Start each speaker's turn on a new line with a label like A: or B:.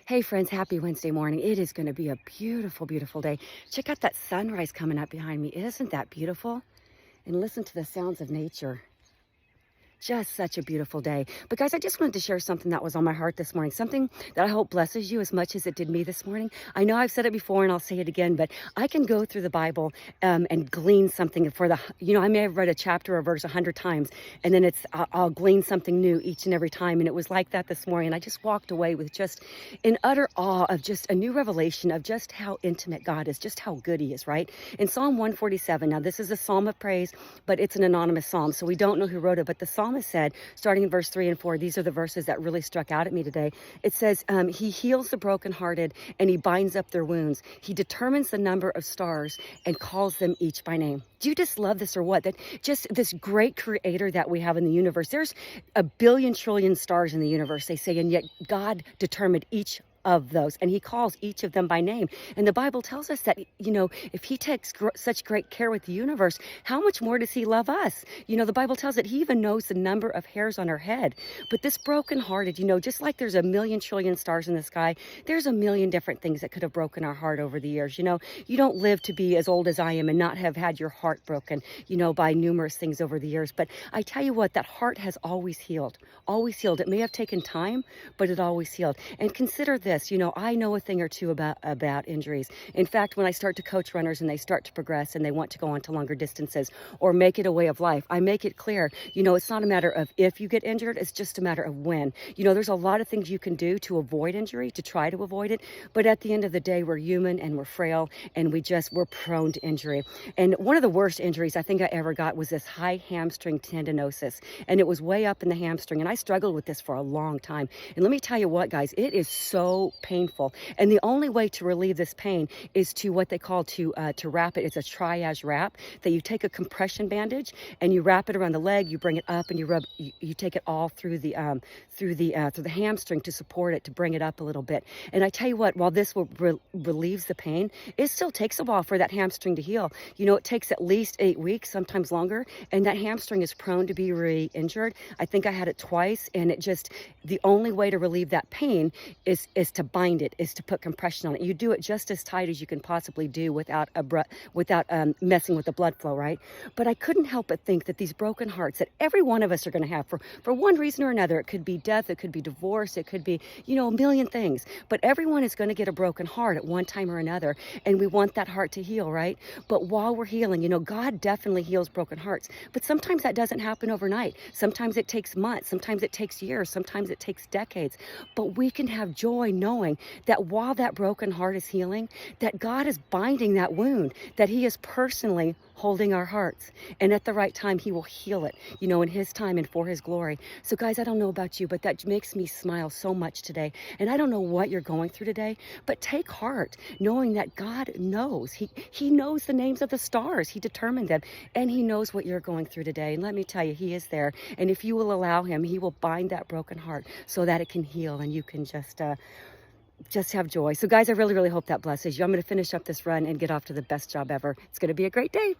A: Hey friends, happy Wednesday morning. It is going to be a beautiful, beautiful day. Check out that sunrise coming up behind me. Isn't that beautiful? And listen to the sounds of nature. Just such a beautiful day. But guys, I just wanted to share something that was on my heart this morning, something that I hope blesses you as much as it did me this morning. I know I've said it before and I'll say it again, but I can go through the Bible and glean something for I may have read a chapter or verse 100 times, and then I'll glean something new each and every time. And it was like that this morning. I just walked away with just in utter awe of just a new revelation of just how intimate God is, just how good he is, right? In Psalm 147, now this is a psalm of praise, but it's an anonymous psalm, so we don't know who wrote it, but the psalmist said, starting in verse 3 and 4, these are the verses that really struck out at me today. It says, he heals the brokenhearted and he binds up their wounds. He determines the number of stars and calls them each by name. Do you just love this or what? That just this great creator that we have in the universe. There's a billion trillion stars in the universe, they say, and yet God determined each of those, and he calls each of them by name. And the Bible tells us that, if he takes such great care with the universe, how much more does he love us? The Bible tells that he even knows the number of hairs on our head. But this brokenhearted, just like there's a million trillion stars in the sky, there's a million different things that could have broken our heart over the years. You don't live to be as old as I am and not have had your heart broken, by numerous things over the years. But I tell you what, that heart has always healed, always healed. It may have taken time, but it always healed. And consider this, I know a thing or two about injuries. In fact, when I start to coach runners and they start to progress and they want to go on to longer distances or make it a way of life, I make it clear, it's not a matter of if you get injured, it's just a matter of when. There's a lot of things you can do to avoid injury, to try to avoid it. But at the end of the day, we're human and we're frail and we're prone to injury. And one of the worst injuries I think I ever got was this high hamstring tendinosis. And it was way up in the hamstring. And I struggled with this for a long time. And let me tell you what, guys, it is so painful. And the only way to relieve this pain is to what they call to wrap it. It's a triage wrap that you take a compression bandage and you wrap it around the leg, you bring it up and you take it all through the hamstring to support it, to bring it up a little bit. And I tell you what, while this relieves the pain, it still takes a while for that hamstring to heal. It takes at least 8 weeks, sometimes longer, and that hamstring is prone to be re-injured. I think I had it twice, and the only way to relieve that pain is to bind it, is to put compression on it. You do it just as tight as you can possibly do without messing with the blood flow, right? But I couldn't help but think that these broken hearts that every one of us are going to have for one reason or another, it could be death, it could be divorce, it could be, a million things. But everyone is going to get a broken heart at one time or another, and we want that heart to heal, right? But while we're healing, God definitely heals broken hearts. But sometimes that doesn't happen overnight. Sometimes it takes months, sometimes it takes years, sometimes it takes decades. But we can have joy knowing that while that broken heart is healing, that God is binding that wound, that he is personally holding our hearts. And at the right time, he will heal it, in his time and for his glory. So guys, I don't know about you, but that makes me smile so much today. And I don't know what you're going through today, but take heart knowing that God knows. He knows the names of the stars. He determined them, and he knows what you're going through today. And let me tell you, he is there. And if you will allow him, he will bind that broken heart so that it can heal and you can just have joy. So guys, I really, really hope that blesses you. I'm going to finish up this run and get off to the best job ever. It's going to be a great day.